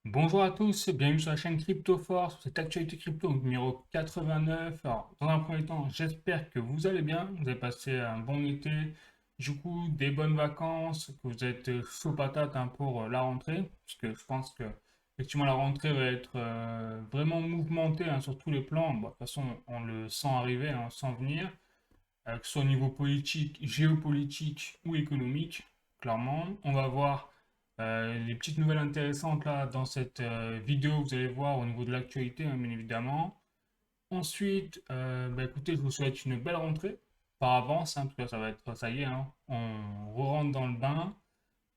Bonjour à tous, bienvenue sur la chaîne Crypto Force, cette actualité crypto numéro 89. Alors, dans un premier temps, j'espère que vous allez bien, vous avez passé un bon été, du coup, des bonnes vacances, que vous êtes chaud patate pour la rentrée, parce que je pense que effectivement la rentrée va être vraiment mouvementée sur tous les plans. Bon, de toute façon, on le sent arriver, on le sent venir, que ce soit au niveau politique, géopolitique ou économique, clairement. On va voir les petites nouvelles intéressantes là dans cette vidéo, vous allez voir au niveau de l'actualité, bien évidemment. Ensuite, écoutez, je vous souhaite une belle rentrée par avance, parce que ça va être, ça y est, on rentre dans le bain.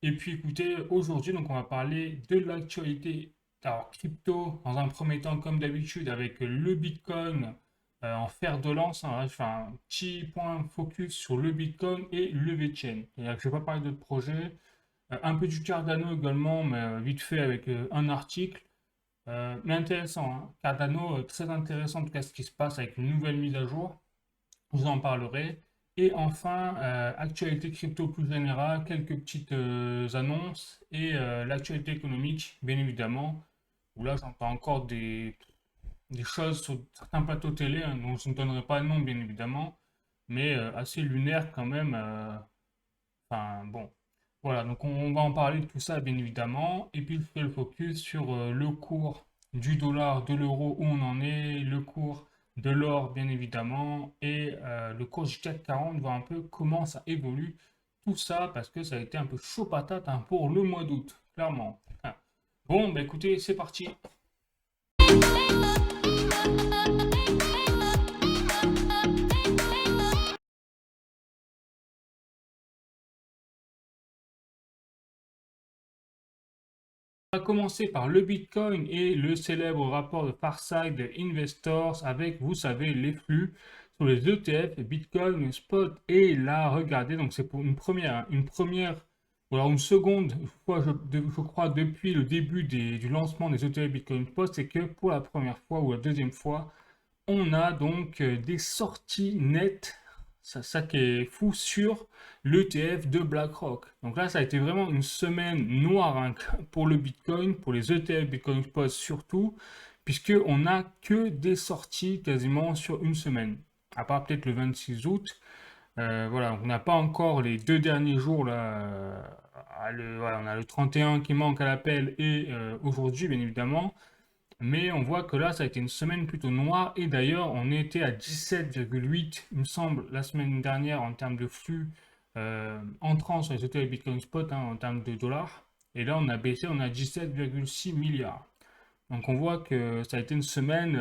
Et puis écoutez, aujourd'hui, donc on va parler de l'actualité. Alors, crypto, dans un premier temps, comme d'habitude, avec le Bitcoin en fer de lance. Là, je fais un petit point focus sur le Bitcoin et le VeChain. C'est-à-dire que je ne vais pas parler d'autres projets. Un peu du Cardano également, mais vite fait avec un article. Mais intéressant, hein. Cardano, très intéressant en tout cas ce qui se passe avec une nouvelle mise à jour. Je vous en parlerai. Et enfin, actualité crypto plus générale, quelques petites annonces et l'actualité économique, bien évidemment, où là j'entends encore des choses sur certains plateaux télé, dont je ne donnerai pas le nom, bien évidemment, mais assez lunaire quand même. Enfin, bon. Voilà, donc on va en parler de tout ça, bien évidemment. Et puis, je fais le focus sur le cours du dollar, de l'euro, où on en est, le cours de l'or, bien évidemment, et le cours du CAC 40, voir un peu comment ça évolue. Tout ça parce que ça a été un peu chaud patate pour le mois d'août, clairement. Bon, bah écoutez, c'est parti. On va commencer par le Bitcoin et le célèbre rapport de Farsight Investors avec, vous savez, les flux sur les ETF, Bitcoin, Spot et là, regardez, donc c'est pour une première, ou alors une seconde fois, je crois, depuis le début du lancement des ETF Bitcoin Spot, c'est que pour la première fois ou la deuxième fois, on a donc des sorties nettes, ça qui est fou, sur l'ETF de BlackRock. Donc là, ça a été vraiment une semaine noire pour le Bitcoin, pour les ETF Bitcoin Spot surtout, puisqu'on n'a que des sorties quasiment sur une semaine. À part peut-être le 26 août. Voilà, on n'a pas encore les deux derniers jours là. Voilà, on a le 31 qui manque à l'appel et aujourd'hui, bien évidemment. Mais on voit que là, ça a été une semaine plutôt noire. Et d'ailleurs, on était à 17,8, il me semble, la semaine dernière en termes de flux entrant sur les hôtels Bitcoin Spot en termes de dollars. Et là, on a baissé, on a 17,6 milliards. Donc on voit que ça a été une semaine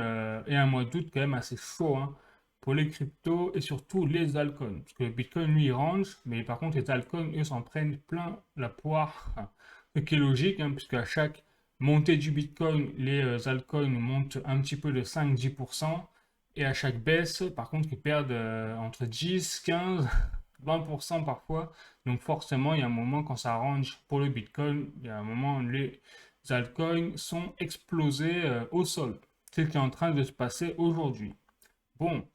et un mois d'août quand même assez chaud pour les cryptos et surtout les altcoins. Parce que le Bitcoin, lui, il range, mais par contre, les altcoins, eux, s'en prennent plein la poire. Ce qui est logique, puisque à chaque montée du Bitcoin, les altcoins montent un petit peu de 5-10%. Et à chaque baisse, par contre, ils perdent entre 10, 15, 20% parfois. Donc forcément, il y a un moment quand ça range pour le Bitcoin, il y a un moment les altcoins sont explosés au sol. C'est ce qui est en train de se passer aujourd'hui. Bon,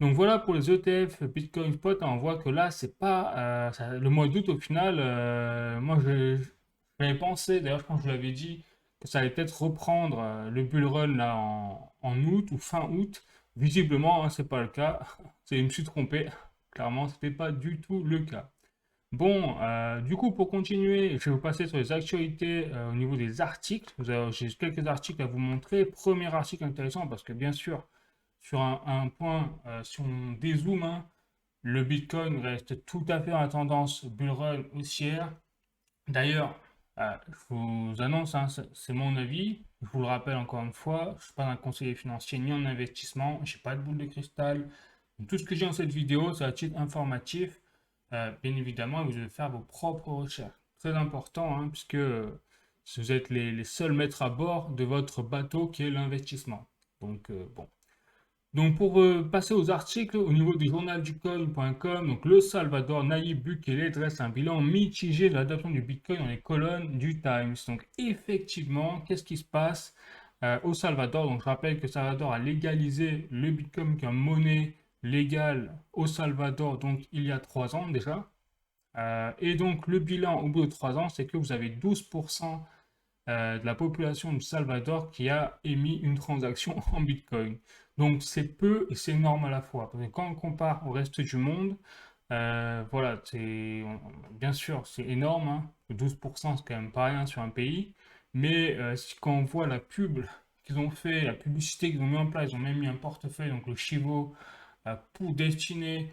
donc voilà pour les ETF Bitcoin Spot. On voit que là, c'est pas le mois d'août au final. Moi, j'avais pensé, d'ailleurs, je pense que je l'avais dit, que ça allait peut-être reprendre le bull run là en août ou fin août. Visiblement, c'est pas le cas. Je me suis trompé. Clairement, c'était pas du tout le cas. Bon, du coup, pour continuer, je vais vous passer sur les actualités au niveau des articles. J'ai quelques articles à vous montrer. Premier article intéressant parce que bien sûr, sur un point, si on dézoome, le Bitcoin reste tout à fait en tendance bull run haussière. D'ailleurs, je vous annonce, c'est mon avis. Je vous le rappelle encore une fois, je ne suis pas un conseiller financier ni en investissement. Je n'ai pas de boule de cristal. Donc, tout ce que j'ai dans cette vidéo, c'est à titre informatif. Bien évidemment, vous devez faire vos propres recherches. Très important, puisque vous êtes les seuls maîtres à bord de votre bateau qui est l'investissement. Donc, bon. Donc pour passer aux articles, au niveau du journalducoin.com, donc le Salvador Nayib Bukele dresse un bilan mitigé de l'adoption du Bitcoin dans les colonnes du Times. Donc effectivement, qu'est-ce qui se passe au Salvador? Donc je rappelle que Salvador a légalisé le Bitcoin comme monnaie légale au Salvador, donc il y a 3 ans déjà. Et donc le bilan au bout de 3 ans, c'est que vous avez 12% de la population du Salvador qui a émis une transaction en Bitcoin. Donc c'est peu et c'est énorme à la fois. Parce que quand on compare au reste du monde, voilà, bien sûr, c'est énorme, hein. 12%, c'est quand même pas rien sur un pays. Mais quand on voit la pub qu'ils ont fait, la publicité qu'ils ont mis en place, ils ont même mis un portefeuille, donc le Chivo, pour destiner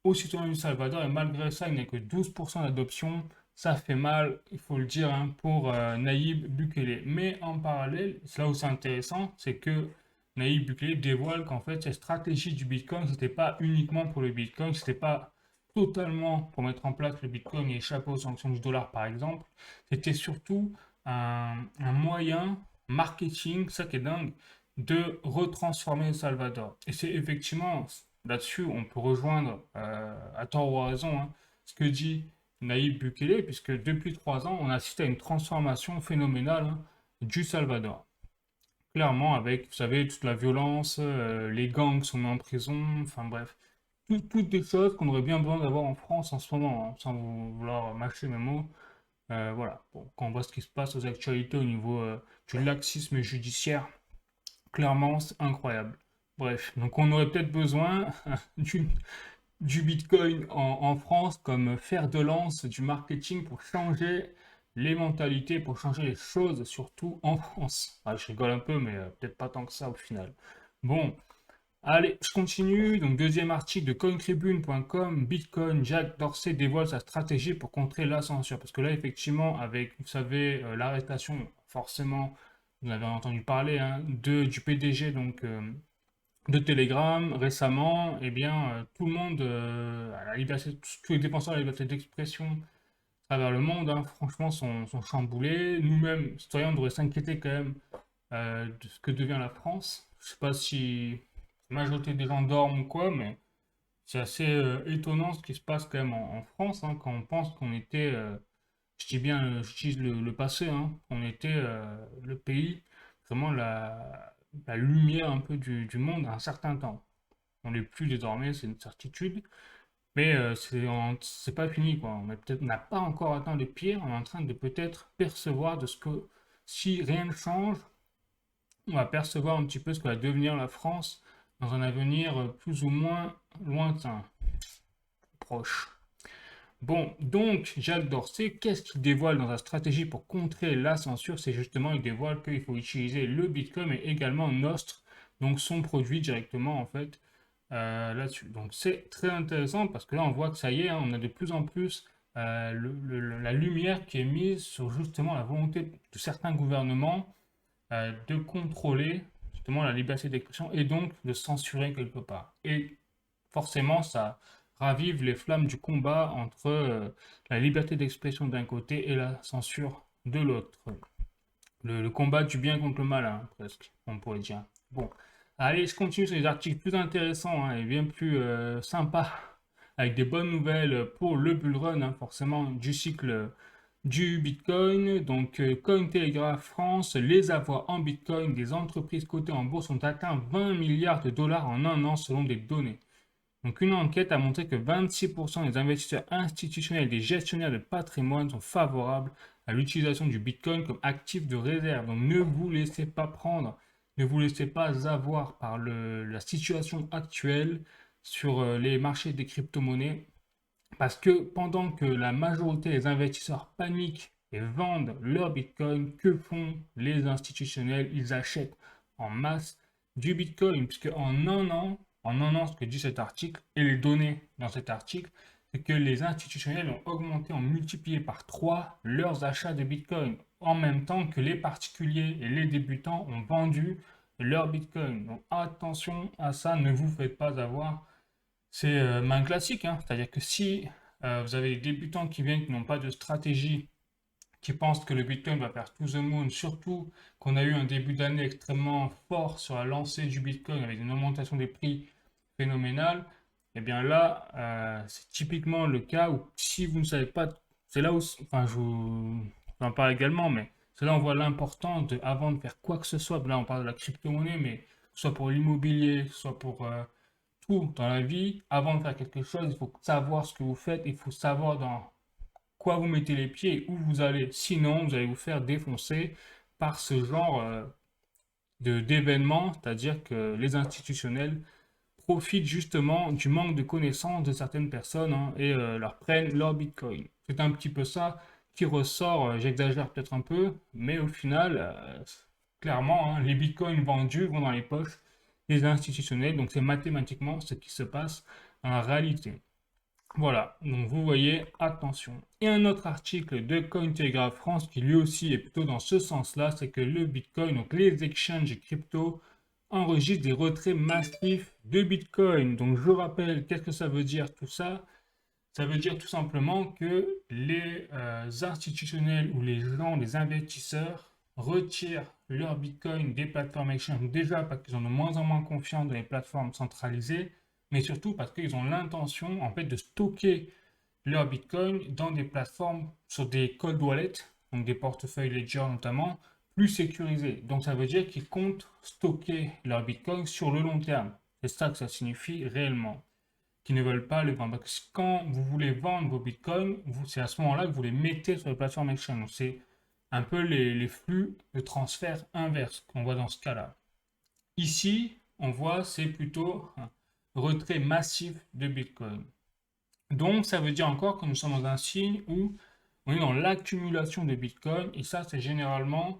aux citoyens du Salvador, et malgré ça, il n'y a que 12% d'adoption. Ça fait mal, il faut le dire, hein, pour Nayib Bukele. Mais en parallèle, c'est là où c'est intéressant, c'est que Nayib Bukele dévoile qu'en fait, cette stratégie du Bitcoin, c'était pas uniquement pour le Bitcoin, c'était pas totalement pour mettre en place le Bitcoin et échapper aux sanctions du dollar, par exemple. C'était surtout un moyen marketing, ça qui est dingue, de retransformer le Salvador. Et c'est effectivement là-dessus, on peut rejoindre à tort ou à raison, hein, ce que dit Nayib Bukele, puisque depuis 3 ans, on assiste à une transformation phénoménale, hein, du Salvador. Clairement, avec, vous savez, toute la violence, les gangs sont mis en prison, enfin bref, toutes des choses qu'on aurait bien besoin d'avoir en France en ce moment, hein, sans vouloir mâcher mes mots. Voilà, bon, quand on voit ce qui se passe aux actualités au niveau du laxisme judiciaire, clairement, c'est incroyable. Bref, donc on aurait peut-être besoin d'une du Bitcoin en France comme fer de lance du marketing pour changer les mentalités, pour changer les choses, surtout en France. Ah, je rigole un peu, mais peut-être pas tant que ça au final. Bon, allez, je continue. Donc, deuxième article de cointribune.com, Bitcoin, Jack Dorsey dévoile sa stratégie pour contrer la censure. Parce que là, effectivement, avec, vous savez, l'arrestation, forcément, vous en avez entendu parler, hein, du PDG, donc de Telegram récemment, eh bien, tout le monde, a la liberté, tous les défenseurs de la liberté d'expression à travers le monde, hein, franchement, sont chamboulés. Nous-mêmes, citoyens, on devrait s'inquiéter quand même de ce que devient la France. Je sais pas si la majorité des gens dorment ou quoi, mais c'est assez étonnant ce qui se passe quand même en France, hein, quand on pense qu'on était, je dis bien, j'utilise le passé, hein, on était le pays, vraiment la lumière un peu du monde à un certain temps. On l'est plus désormais, c'est une certitude. Mais c'est pas fini, quoi. On n'a pas encore atteint le pire. On est en train de peut-être percevoir de ce que, si rien ne change, on va percevoir un petit peu ce que va devenir la France dans un avenir plus ou moins lointain, proche. Bon, donc, Jacques Dorsey, qu'est-ce qu'il dévoile dans sa stratégie pour contrer la censure? C'est justement, il dévoile qu'il faut utiliser le Bitcoin, mais également Nostr, donc son produit directement, en fait, là-dessus. Donc c'est très intéressant parce que là on voit que ça y est, hein, on a de plus en plus la lumière qui est mise sur justement la volonté de certains gouvernements de contrôler justement la liberté d'expression et donc de censurer quelque part. Et forcément ça ravive les flammes du combat entre la liberté d'expression d'un côté et la censure de l'autre. Le combat du bien contre le mal, hein, presque, on pourrait dire. Bon, allez, je continue sur les articles plus intéressants, hein, et bien plus sympas, avec des bonnes nouvelles pour le bull run, hein, forcément, du cycle du Bitcoin. Donc, Cointelegraph France, les avoirs en Bitcoin des entreprises cotées en bourse ont atteint 20 milliards de dollars en un an selon des données. Donc, une enquête a montré que 26% des investisseurs institutionnels et des gestionnaires de patrimoine sont favorables à l'utilisation du Bitcoin comme actif de réserve. Donc, ne vous laissez pas prendre, ne vous laissez pas avoir par la situation actuelle sur les marchés des crypto-monnaies. Parce que pendant que la majorité des investisseurs paniquent et vendent leur Bitcoin, que font les institutionnels? Ils achètent en masse du Bitcoin, puisque en un an, ce que dit cet article, et les données dans cet article, c'est que les institutionnels ont augmenté, ont multiplié par 3 leurs achats de Bitcoin, en même temps que les particuliers et les débutants ont vendu leur Bitcoin. Donc attention à ça, ne vous faites pas avoir. C'est un classique, hein. C'est-à-dire que si vous avez des débutants qui viennent, qui n'ont pas de stratégie, qui pensent que le Bitcoin va faire to the moon, surtout qu'on a eu un début d'année extrêmement fort sur la lancée du Bitcoin avec une augmentation des prix phénoménale, et bien là, c'est typiquement le cas où si vous ne savez pas, c'est là où, enfin, j'en parle également, mais c'est là où on voit l'importance de, avant de faire quoi que ce soit, là on parle de la crypto-monnaie, mais soit pour l'immobilier, soit pour tout dans la vie, avant de faire quelque chose, il faut savoir ce que vous faites, il faut savoir dans quoi vous mettez les pieds et où vous allez. Sinon, vous allez vous faire défoncer par ce genre d'événements, c'est-à-dire que les institutionnels profitent justement du manque de connaissances de certaines personnes hein, et leur prennent leur Bitcoin. C'est un petit peu ça qui ressort, j'exagère peut-être un peu, mais au final, clairement, hein, les Bitcoins vendus vont dans les poches des institutionnels, donc c'est mathématiquement ce qui se passe en réalité. Voilà, donc vous voyez, attention. Et un autre article de Cointelegraph France qui lui aussi est plutôt dans ce sens-là, c'est que le Bitcoin, donc les exchanges crypto, enregistrent des retraits massifs de Bitcoin. Donc je rappelle, qu'est-ce que ça veut dire tout ça? Ça veut dire tout simplement que les institutionnels ou les gens, les investisseurs, retirent leur Bitcoin des plateformes exchange. Déjà parce qu'ils ont de moins en moins confiance dans les plateformes centralisées, mais surtout parce qu'ils ont l'intention en fait de stocker leur Bitcoin dans des plateformes sur des cold wallets, donc des portefeuilles Ledger notamment, plus sécurisés. Donc ça veut dire qu'ils comptent stocker leur Bitcoin sur le long terme. C'est ça que ça signifie réellement. Qui ne veulent pas le vendre. Parce que quand vous voulez vendre vos bitcoins, c'est à ce moment-là que vous les mettez sur les plateformes exchange. C'est un peu les flux de transfert inverse qu'on voit dans ce cas-là. Ici, on voit c'est plutôt un retrait massif de bitcoin. Donc, ça veut dire encore que nous sommes dans un signe où on est dans l'accumulation de bitcoin. Et ça, c'est généralement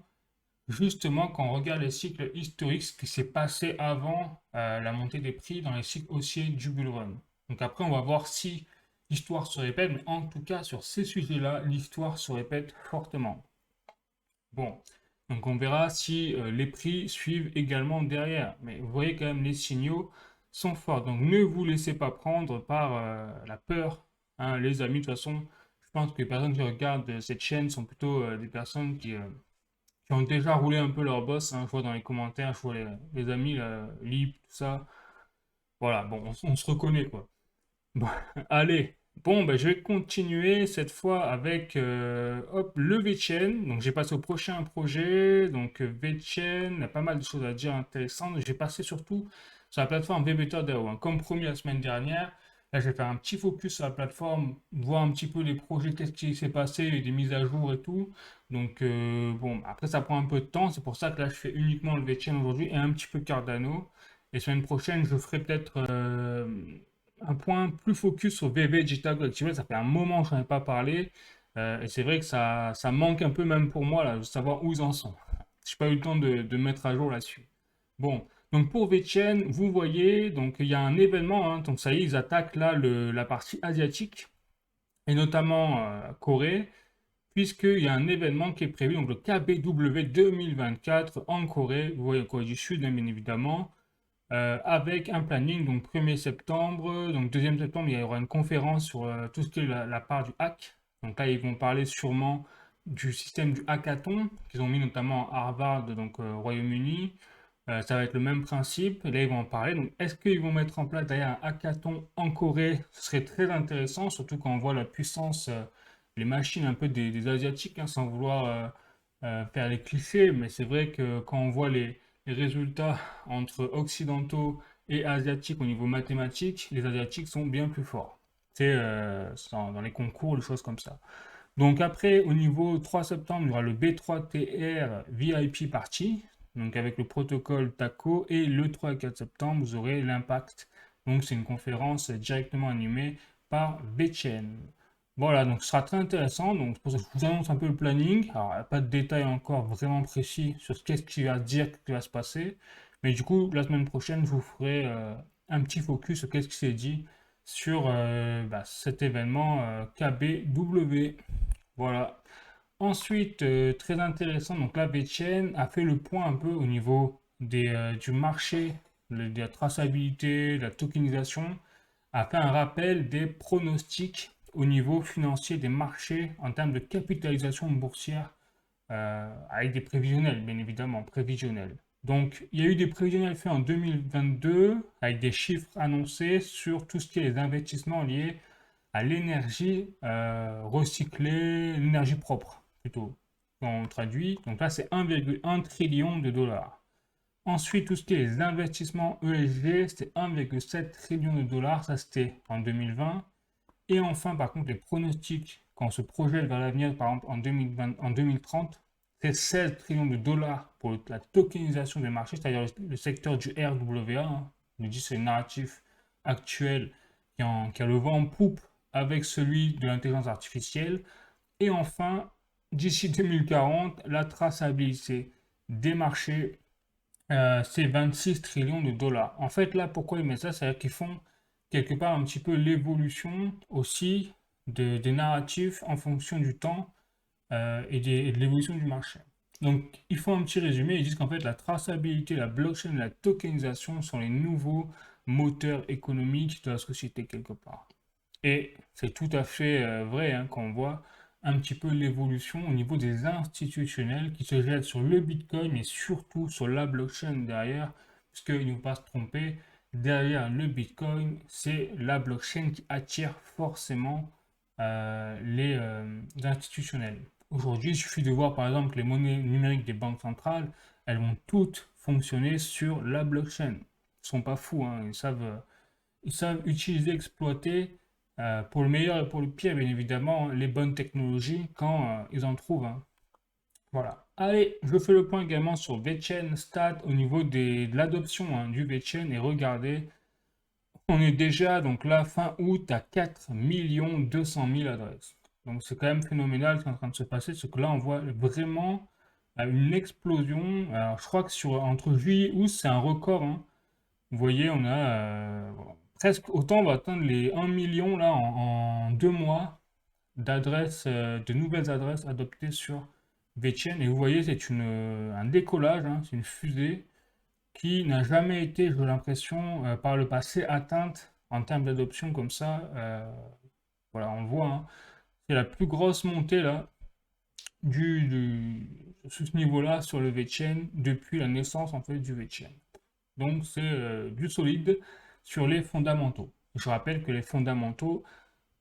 justement quand on regarde les cycles historiques, ce qui s'est passé avant la montée des prix dans les cycles haussiers du bull run. Donc après, on va voir si l'histoire se répète, mais en tout cas, sur ces sujets-là, l'histoire se répète fortement. Bon, donc on verra si les prix suivent également derrière. Mais vous voyez quand même, les signaux sont forts. Donc ne vous laissez pas prendre par la peur, hein, les amis. De toute façon, je pense que les personnes qui regardent cette chaîne sont plutôt des personnes qui ont déjà roulé un peu leur boss. Hein, je vois dans les commentaires, je vois les amis, Lip, tout ça. Voilà, bon, on se reconnaît quoi. Bon, allez, bon, ben, je vais continuer cette fois avec hop, le VeChain. Donc, j'ai passé au prochain projet. Donc, VeChain, il y a pas mal de choses à dire intéressantes. J'ai passé surtout sur la plateforme VBetterDAO. Hein. Comme promis la semaine dernière, là, je vais faire un petit focus sur la plateforme, voir un petit peu les projets, qu'est-ce qui s'est passé, des mises à jour et tout. Donc, bon, après, ça prend un peu de temps. C'est pour ça que là, je fais uniquement le VeChain aujourd'hui et un petit peu Cardano. Et semaine prochaine, je ferai peut-être un point plus focus sur VV Digital Collectible. Ça fait un moment que je n'en ai pas parlé. Et c'est vrai que ça manque un peu même pour moi là, de savoir où ils en sont. Je n'ai pas eu le temps de mettre à jour là-dessus. Bon, donc pour VeChain, vous voyez, donc il y a un événement, hein, donc ça y est, ils attaquent là la partie asiatique, et notamment Corée, puisqu'il y a un événement qui est prévu, donc le KBW 2024 en Corée, vous voyez Corée du Sud, hein, bien évidemment, avec un planning, donc 1er septembre, donc 2e septembre, il y aura une conférence sur tout ce qui est la part du hack. Donc là, ils vont parler sûrement du système du hackathon, qu'ils ont mis notamment à Harvard, donc au Royaume-Uni. Ça va être le même principe, et là, ils vont en parler. Donc, est-ce qu'ils vont mettre en place d'ailleurs un hackathon en Corée? Ce serait très intéressant, surtout quand on voit la puissance, les machines un peu des Asiatiques, hein, sans vouloir faire les clichés, mais c'est vrai que quand on voit les résultats entre occidentaux et asiatiques au niveau mathématique, les asiatiques sont bien plus forts. C'est dans les concours, les choses comme ça. Donc après, au niveau 3 septembre, il y aura le B3TR VIP Party, donc avec le protocole TACO, et le 3 et 4 septembre, vous aurez l'Impact. Donc c'est une conférence directement animée par VeChain. Voilà, donc ce sera très intéressant. Donc pour ça, je vous annonce un peu le planning. Alors, il n'y a pas de détails encore vraiment précis sur ce qu'est-ce qui va se dire, ce qui va se passer. Mais du coup, la semaine prochaine, je vous ferai un petit focus sur qu'est-ce qui s'est dit sur cet événement KBW. Voilà. Ensuite, très intéressant, donc la VeChain a fait le point un peu au niveau du marché, de la traçabilité, de la tokenisation, a fait un rappel des pronostics au niveau financier des marchés en termes de capitalisation boursière avec des prévisionnels, bien évidemment, prévisionnels. Donc, il y a eu des prévisionnels faits en 2022 avec des chiffres annoncés sur tout ce qui est les investissements liés à l'énergie recyclée, l'énergie propre, plutôt, quand on traduit. Donc là, c'est 1,1 trillion de dollars. Ensuite, tout ce qui est les investissements ESG, c'était 1,7 trillion de dollars, ça c'était en 2020. Et enfin, par contre, les pronostics quand on se projette vers l'avenir, par exemple en 2030, c'est 16 trillions de dollars pour la tokenisation des marchés, c'est-à-dire le secteur du RWA. Hein. Je dis c'est le narratif actuel qui a le vent en poupe avec celui de l'intelligence artificielle. Et enfin, d'ici 2040, la traçabilité des marchés, c'est 26 trillions de dollars. En fait, là, pourquoi ils mettent ça? C'est-à-dire qu'ils font quelque part un petit peu l'évolution aussi des narratifs en fonction du temps et de l'évolution du marché. Donc, ils font un petit résumé. Ils disent qu'en fait, la traçabilité, la blockchain et la tokenisation sont les nouveaux moteurs économiques de la société quelque part. Et c'est tout à fait vrai hein, quand on voit un petit peu l'évolution au niveau des institutionnels qui se jettent sur le Bitcoin et surtout sur la blockchain derrière, puisqu'il ne faut pas se tromper, derrière le Bitcoin, c'est la blockchain qui attire forcément les institutionnels. Aujourd'hui, il suffit de voir par exemple les monnaies numériques des banques centrales, elles vont toutes fonctionner sur la blockchain. Ils ne sont pas fous, hein, ils savent utiliser, exploiter pour le meilleur et pour le pire, bien évidemment, les bonnes technologies quand ils en trouvent. Hein. Voilà. Allez, je fais le point également sur VeChain Stat au niveau de l'adoption hein, du VeChain et regardez, on est déjà donc là fin août à 4 200 000 adresses. Donc c'est quand même phénoménal ce qui est en train de se passer, c'est que là on voit vraiment une explosion. Alors je crois que entre juillet et août c'est un record. Hein. Vous voyez, on a presque autant, on va atteindre les 1 million là en 2 mois d'adresses, de nouvelles adresses adoptées sur VeChain. Et vous voyez, c'est un décollage, hein, c'est une fusée qui n'a jamais été, j'ai l'impression, par le passé atteinte en termes d'adoption comme ça. Voilà, on le voit, hein, c'est la plus grosse montée là sur ce niveau-là sur le VeChain depuis la naissance en fait du VeChain. Donc c'est du solide sur les fondamentaux. Je rappelle que les fondamentaux,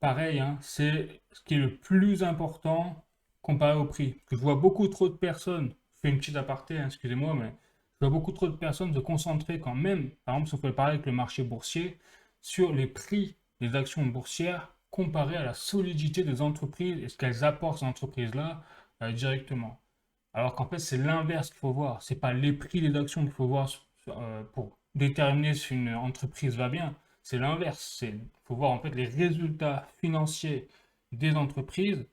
pareil, hein, c'est ce qui est le plus important comparé au prix. Parce que je vois beaucoup trop de personnes, je fais une petite aparté, hein, excusez-moi, mais je vois beaucoup trop de personnes se concentrer quand même, par exemple si on fait pareil avec le marché boursier, sur les prix des actions boursières comparé à la solidité des entreprises et ce qu'elles apportent ces entreprises-là directement. Alors qu'en fait, c'est l'inverse qu'il faut voir. C'est pas les prix des actions qu'il faut voir pour déterminer si une entreprise va bien. C'est l'inverse. Il faut voir en fait les résultats financiers des entreprises,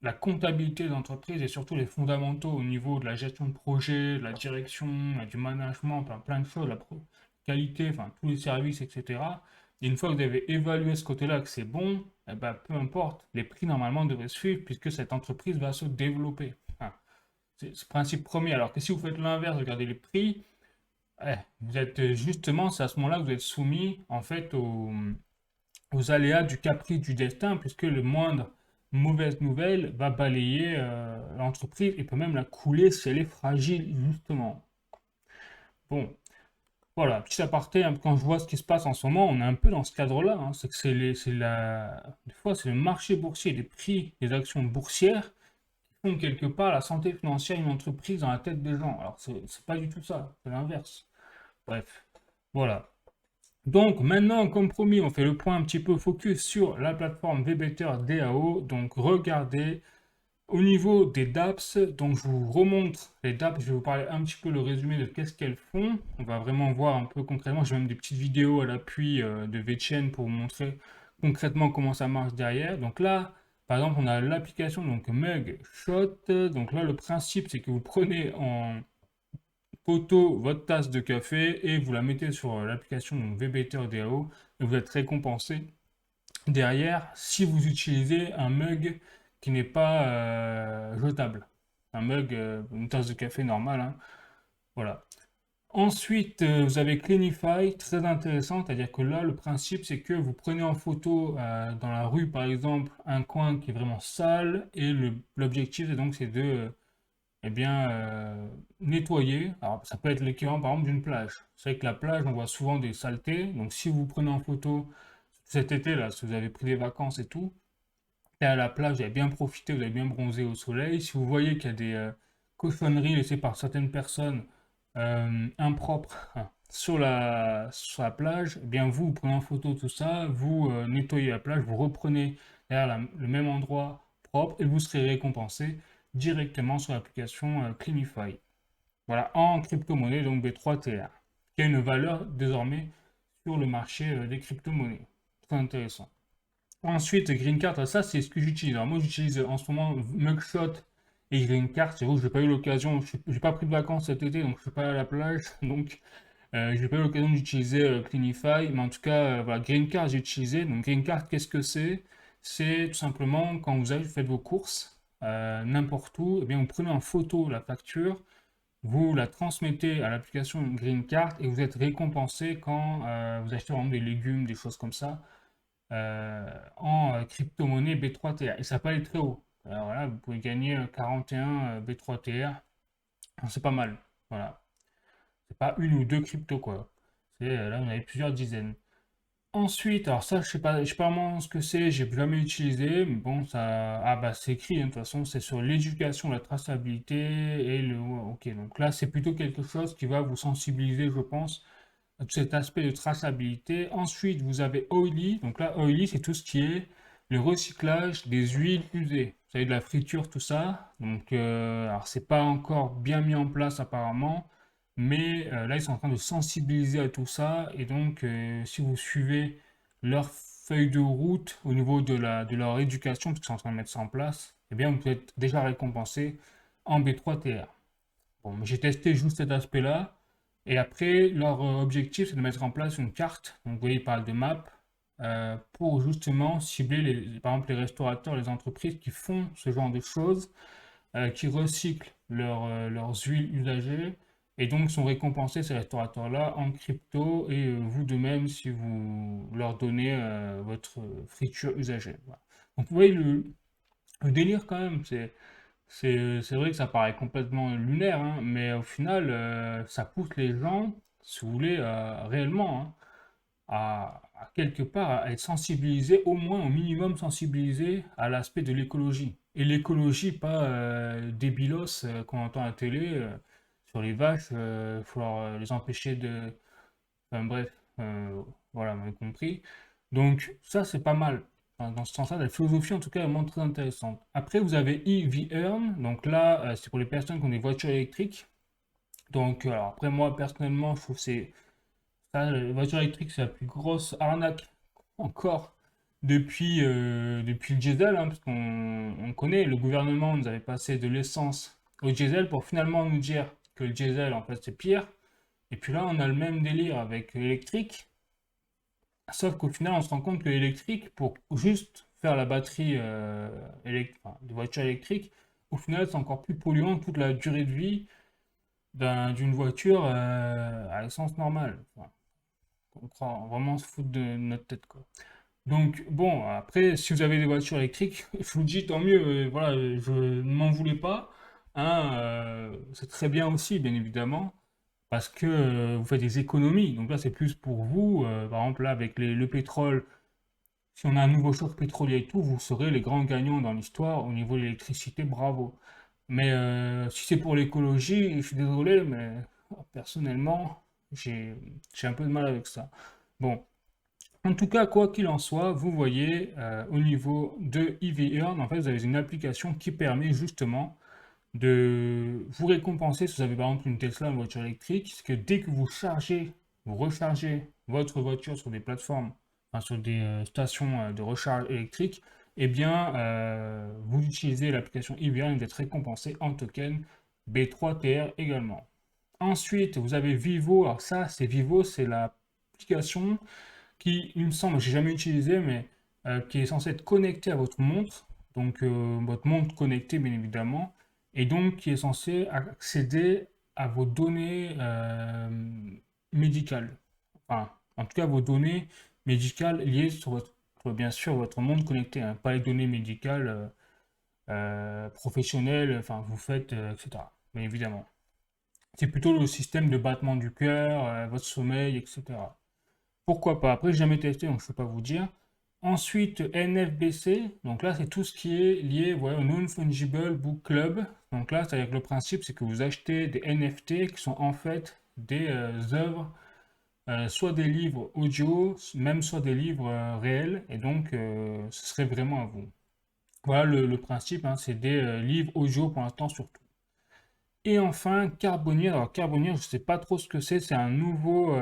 la comptabilité des entreprises et surtout les fondamentaux au niveau de la gestion de projet, de la direction, du management, plein de choses, la qualité, enfin tous les services, etc. Et une fois que vous avez évalué ce côté-là, que c'est bon, eh ben, peu importe, les prix normalement devraient suivre puisque cette entreprise va se développer. Enfin, c'est le principe premier. Alors que si vous faites l'inverse, regardez les prix, vous êtes justement, c'est à ce moment-là que vous êtes soumis en fait aux aléas du caprice du destin, puisque le moindre mauvaise nouvelle va balayer l'entreprise et peut même la couler si elle est fragile, justement. Bon, voilà, petit aparté, hein, quand je vois ce qui se passe en ce moment, on est un peu dans ce cadre-là. Hein, c'est que des fois, c'est le marché boursier, les prix des actions boursières qui font quelque part la santé financière d'une entreprise dans la tête des gens. Alors, c'est pas du tout ça, c'est l'inverse. Bref, voilà. Donc maintenant, comme promis, on fait le point un petit peu focus sur la plateforme VBetter DAO. Donc regardez au niveau des dApps. Donc je vous remontre les dApps. Je vais vous parler un petit peu le résumé de qu'est-ce qu'elles font. On va vraiment voir un peu concrètement. J'ai même des petites vidéos à l'appui de VeChain pour vous montrer concrètement comment ça marche derrière. Donc là, par exemple, on a l'application donc Mugshot. Donc là, le principe, c'est que vous prenez en photo votre tasse de café et vous la mettez sur l'application VBetter DAO et vous êtes récompensé derrière si vous utilisez un mug qui n'est pas jetable. Un mug, une tasse de café normale. Hein. Voilà. Ensuite, vous avez Cleanify, très intéressant, c'est-à-dire que là, le principe, c'est que vous prenez en photo dans la rue, par exemple, un coin qui est vraiment sale, et l'objectif, c'est de eh bien, nettoyer. Alors, ça peut être l'équivalent, par exemple, d'une plage. C'est vrai que la plage, on voit souvent des saletés. Donc, si vous prenez en photo cet été, là, si vous avez pris des vacances et tout, et à la plage, vous avez bien profité, vous avez bien bronzé au soleil. Si vous voyez qu'il y a des cochonneries laissées par certaines personnes impropres hein, sur la plage, eh bien, vous prenez en photo tout ça, vous nettoyez la plage, vous reprenez derrière le même endroit propre et vous serez récompensé directement sur l'application Cleanify. Voilà, en crypto-monnaie, donc B3TR, qui a une valeur désormais sur le marché des crypto-monnaies. Très intéressant. Ensuite, Green Card, ça c'est ce que j'utilise. Alors moi j'utilise en ce moment Mugshot et Green Card. C'est vrai que j'ai pas eu l'occasion, j'ai pas pris de vacances cet été, donc je suis pas à la plage, donc j'ai pas eu l'occasion d'utiliser Cleanify. Mais en tout cas, voilà, Green Card j'ai utilisé. Donc Green Card, qu'est-ce que c'est? C'est tout simplement quand vous faites vos courses n'importe où, eh bien vous prenez en photo la facture, vous la transmettez à l'application Green Card et vous êtes récompensé quand vous achetez par exemple des légumes, des choses comme ça en crypto-monnaie B3TR. Et ça peut aller très haut. Alors voilà, vous pouvez gagner 41 B3TR. C'est pas mal. Voilà. C'est pas une ou deux cryptos, quoi. Là, on avait plusieurs dizaines. Ensuite, alors ça, je sais pas vraiment ce que c'est, j'ai jamais utilisé, mais bon, ça, ah bah c'est écrit, hein, de toute façon, c'est sur l'éducation, la traçabilité et le, ok, donc là, c'est plutôt quelque chose qui va vous sensibiliser, je pense, cet aspect de traçabilité. Ensuite, vous avez Oily. Donc là, Oily, c'est tout ce qui est le recyclage des huiles usées. Vous savez, de la friture, tout ça. Donc, alors, c'est pas encore bien mis en place apparemment, mais là, ils sont en train de sensibiliser à tout ça. Et donc, si vous suivez leur feuille de route au niveau de leur éducation, parce qu'ils sont en train de mettre ça en place, eh bien, vous êtes déjà récompensé en B3TR. Bon, j'ai testé juste cet aspect-là. Et après, leur objectif, c'est de mettre en place une carte. Donc, vous voyez, ils parlent de map pour justement cibler, par exemple, les restaurateurs, les entreprises qui font ce genre de choses, qui recyclent leurs huiles usagées et donc sont récompensés, ces restaurateurs-là, en crypto et vous de même si vous leur donnez votre friture usagée. Voilà. Donc, vous voyez le délire quand même, c'est vrai que ça paraît complètement lunaire, hein, mais au final, ça pousse les gens, si vous voulez, réellement, hein, à quelque part à être sensibilisés, au moins au minimum sensibilisés à l'aspect de l'écologie. Et l'écologie, pas débilos qu'on entend à la télé sur les vaches, il faut les empêcher de... Enfin bref, voilà, vous avez compris. Donc ça, c'est pas mal. Enfin, dans ce sens-là, la philosophie, en tout cas, est vraiment très intéressante. Après, vous avez EV Earn. Donc là, c'est pour les personnes qui ont des voitures électriques. Donc, alors après, moi, personnellement, je trouve que c'est... Ça, les voitures électriques, c'est la plus grosse arnaque encore depuis le diesel, hein, parce qu'on connaît, le gouvernement nous avait passé de l'essence au diesel pour finalement nous dire que le diesel, en fait, c'est pire. Et puis là, on a le même délire avec l'électrique. Sauf qu'au final, on se rend compte que l'électrique, pour juste faire la batterie de voiture électrique, au final, c'est encore plus polluant toute la durée de vie d'une voiture à essence normale. Enfin, on croit vraiment se foutre de notre tête, quoi. Donc, bon, après, si vous avez des voitures électriques, je vous le dis, tant mieux, voilà, je ne m'en voulais pas, hein, c'est très bien aussi, bien évidemment parce que vous faites des économies. Donc là, c'est plus pour vous. Par exemple, là, avec le pétrole, si on a un nouveau choc pétrolier et tout, vous serez les grands gagnants dans l'histoire au niveau de l'électricité, bravo. Mais si c'est pour l'écologie, je suis désolé, mais personnellement, j'ai j'ai un peu de mal avec ça. Bon, en tout cas, quoi qu'il en soit, vous voyez, au niveau de EV Earn, en fait, vous avez une application qui permet justement de vous récompenser si vous avez par exemple une Tesla, une voiture électrique, c'est que dès que vous chargez, vous rechargez votre voiture sur des plateformes, enfin sur des stations de recharge électrique, eh bien vous utilisez l'application EVR et vous êtes récompensé en token B3TR également. Ensuite, vous avez Vivo. Alors ça, c'est Vivo, c'est l'application qui, il me semble, j'ai jamais utilisé, mais qui est censée être connectée à votre montre, donc votre montre connectée bien évidemment, et donc qui est censée accéder à vos données médicales. Enfin, en tout cas vos données médicales liées sur votre, bien sûr, votre montre connectée, hein, pas les données médicales professionnelles, enfin vous faites, etc. Bien évidemment. C'est plutôt le système de battement du cœur, votre sommeil, etc. Pourquoi pas? Après, j'ai jamais testé, donc je ne peux pas vous dire. Ensuite, NFBC, donc là, c'est tout ce qui est lié voilà, au Non-Fungible Book Club. Donc là, c'est-à-dire que le principe, c'est que vous achetez des NFT qui sont en fait des œuvres, soit des livres audio, même soit des livres réels, et donc ce serait vraiment à vous. Voilà le principe, hein, c'est des livres audio pour l'instant surtout. Et enfin, Carbonnier. Alors Carbonnier, je ne sais pas trop ce que c'est un nouveau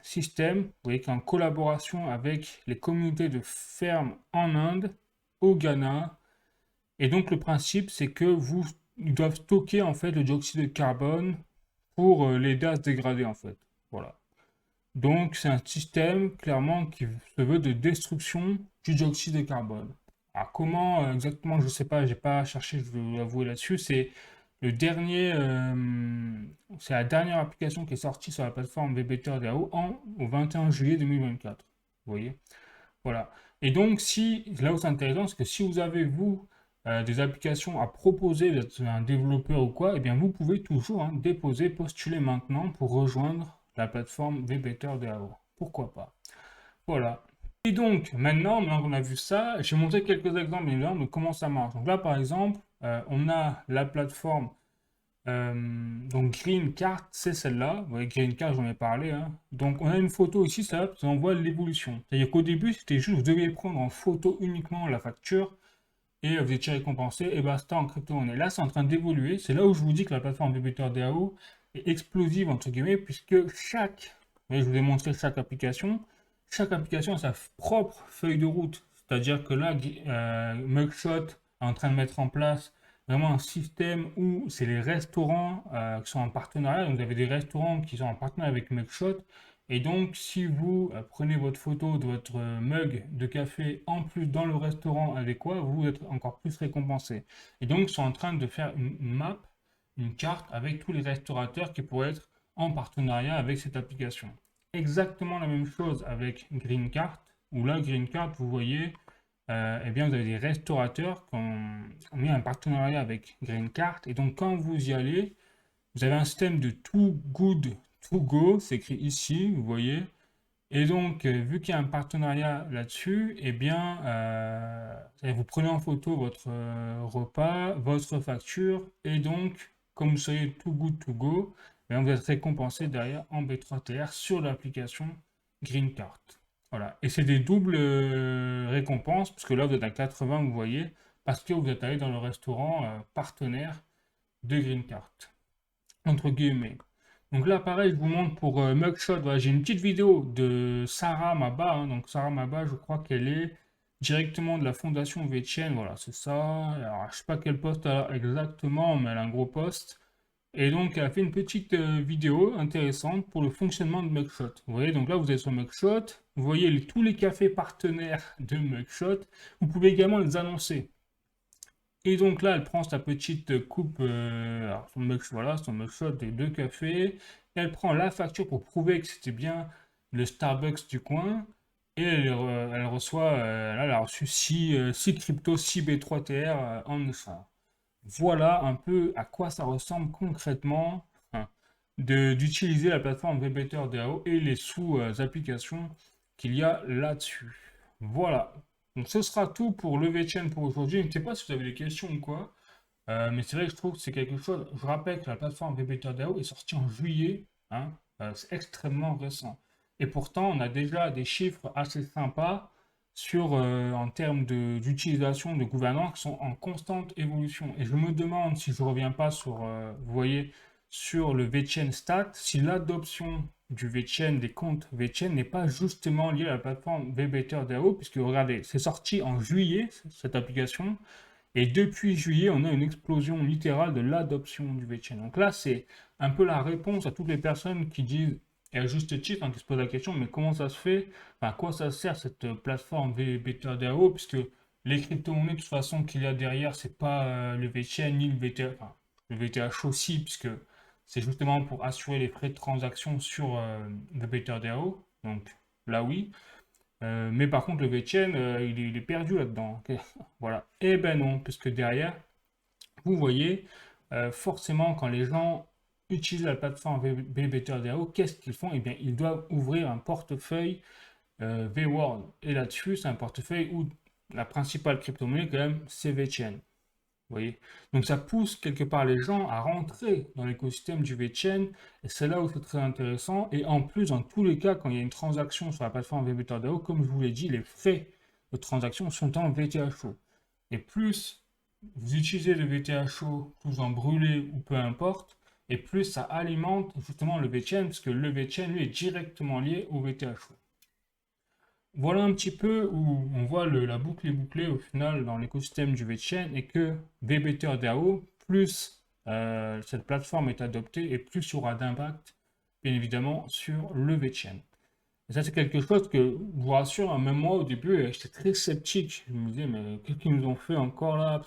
système, vous voyez, qui est en collaboration avec les communautés de fermes en Inde, au Ghana. Et donc le principe, c'est que ils doivent stocker en fait le dioxyde de carbone pour l'aider à se dégrader en fait. Voilà. Donc c'est un système clairement qui se veut de destruction du dioxyde de carbone. Alors comment exactement, je ne sais pas, j'ai pas cherché, je vais l'avouer là-dessus. C'est la dernière application qui est sortie sur la plateforme VBTRDAO au 21 juillet 2024. Vous voyez? Voilà. Et donc, là où c'est intéressant, c'est que si vous avez, vous, des applications à proposer, vous êtes un développeur ou quoi, eh bien, vous pouvez toujours hein, déposer, postuler maintenant pour rejoindre la plateforme VBetterDAO. Pourquoi pas? Voilà. Et donc, maintenant qu'on a vu ça, j'ai montré quelques exemples évidemment de comment ça marche. Donc là, par exemple, on a la plateforme donc Green Card, c'est celle-là. Vous voyez, Green Card, j'en ai parlé, hein. Donc on a une photo ici, ça on voit l'évolution. C'est-à-dire qu'au début, c'était juste, vous deviez prendre en photo uniquement la facture et vous étiez récompensé et basta en crypto-monnaie. Là, c'est en train d'évoluer. C'est là où je vous dis que la plateforme Debiteur DAO est explosive, entre guillemets, puisque je vous ai montré chaque application a sa propre feuille de route. C'est-à-dire que là, Mugshot est en train de mettre en place vraiment un système où c'est les restaurants qui sont en partenariat. Donc, vous avez des restaurants qui sont en partenariat avec Mugshot. Et donc, si vous prenez votre photo de votre mug de café en plus dans le restaurant adéquat, vous êtes encore plus récompensé. Et donc, ils sont en train de faire une map, une carte avec tous les restaurateurs qui pourraient être en partenariat avec cette application. Exactement la même chose avec Green Card, où là, Green Card, vous voyez, eh bien, vous avez des restaurateurs qui ont mis un partenariat avec Green Card. Et donc, quand vous y allez, vous avez un système de Too Good To Go, c'est écrit ici, vous voyez. Et donc, vu qu'il y a un partenariat là-dessus, eh bien, vous prenez en photo votre repas, votre facture, et donc, comme vous soyez Too Good To Go, eh bien, vous êtes récompensé derrière en B3TR sur l'application Green Card. Voilà. Et c'est des doubles récompenses, parce que là, vous êtes à 80, vous voyez, parce que vous êtes allé dans le restaurant partenaire de Green Card, entre guillemets. Donc là, pareil, je vous montre pour Mugshot. Voilà, j'ai une petite vidéo de Sarah Maba, hein. Donc Sarah Maba, je crois qu'elle est directement de la fondation VChain. Voilà, c'est ça. Alors, je sais pas quel poste elle a exactement, mais elle a un gros poste. Et donc, elle a fait une petite vidéo intéressante pour le fonctionnement de Mugshot. Vous voyez, donc là, vous êtes sur Mugshot. Vous voyez tous les cafés partenaires de Mugshot. Vous pouvez également les annoncer. Et donc là, elle prend sa petite coupe, alors voilà, son mugshot des deux cafés. Elle prend la facture pour prouver que c'était bien le Starbucks du coin. Et elle reçoit, là, elle a reçu 6 cryptos, 6 B3TR en échange. Voilà un peu à quoi ça ressemble concrètement hein, d'utiliser la plateforme VBetterDAO et les sous-applications qu'il y a là-dessus. Voilà. Donc ce sera tout pour le VChain pour aujourd'hui. Je ne sais pas si vous avez des questions ou quoi, mais c'est vrai que je trouve que c'est quelque chose. Je rappelle que la plateforme VBetterDAO est sortie en juillet, hein, c'est extrêmement récent. Et pourtant, on a déjà des chiffres assez sympas en termes d'utilisation de gouvernance qui sont en constante évolution. Et je me demande si je ne reviens pas sur, vous voyez, sur le VChain Stat, si l'adoption du VChain, des comptes VChain, n'est pas justement liée à la plateforme VBetterDAO, puisque regardez, c'est sorti en juillet, cette application, et depuis juillet, on a une explosion littérale de l'adoption du VChain. Donc là, c'est un peu la réponse à toutes les personnes qui disent, et à juste titre, hein, qui se posent la question, mais comment ça se fait, enfin, à quoi ça sert cette plateforme VBetterDAO, puisque les crypto-monnaies, de toute façon, qu'il y a derrière, c'est pas le VChain ni le VTH, enfin, le VTH aussi, puisque c'est justement pour assurer les frais de transaction sur VBetterDAO. Donc là, oui. Mais par contre, le VChain, il est perdu là-dedans. Ok. Voilà. Eh ben non, puisque derrière, vous voyez, forcément, quand les gens utilisent la plateforme VBetterDAO, qu'est-ce qu'ils font? Eh bien, ils doivent ouvrir un portefeuille VWorld. Et là-dessus, c'est un portefeuille où la principale crypto-monnaie, quand même, c'est VChain. Vous voyez? Donc ça pousse quelque part les gens à rentrer dans l'écosystème du VChain, et c'est là où c'est très intéressant. Et en plus, dans tous les cas, quand il y a une transaction sur la plateforme VBetterDAO, comme je vous l'ai dit, les frais de transaction sont en VTHO. Et plus vous utilisez le VTH chaud, que vous en brûlez ou peu importe, et plus ça alimente justement le VTN, parce que le VTN lui est directement lié au VTH chaud. Voilà un petit peu où on voit la boucle est bouclée au final dans l'écosystème du VeChain et que VBTRDAO, plus cette plateforme est adoptée et plus il y aura d'impact, bien évidemment, sur le VeChain. Et ça, c'est quelque chose que, je vous rassure, hein, même moi au début, j'étais très sceptique. Je me disais, mais qu'est-ce qu'ils nous ont fait encore là?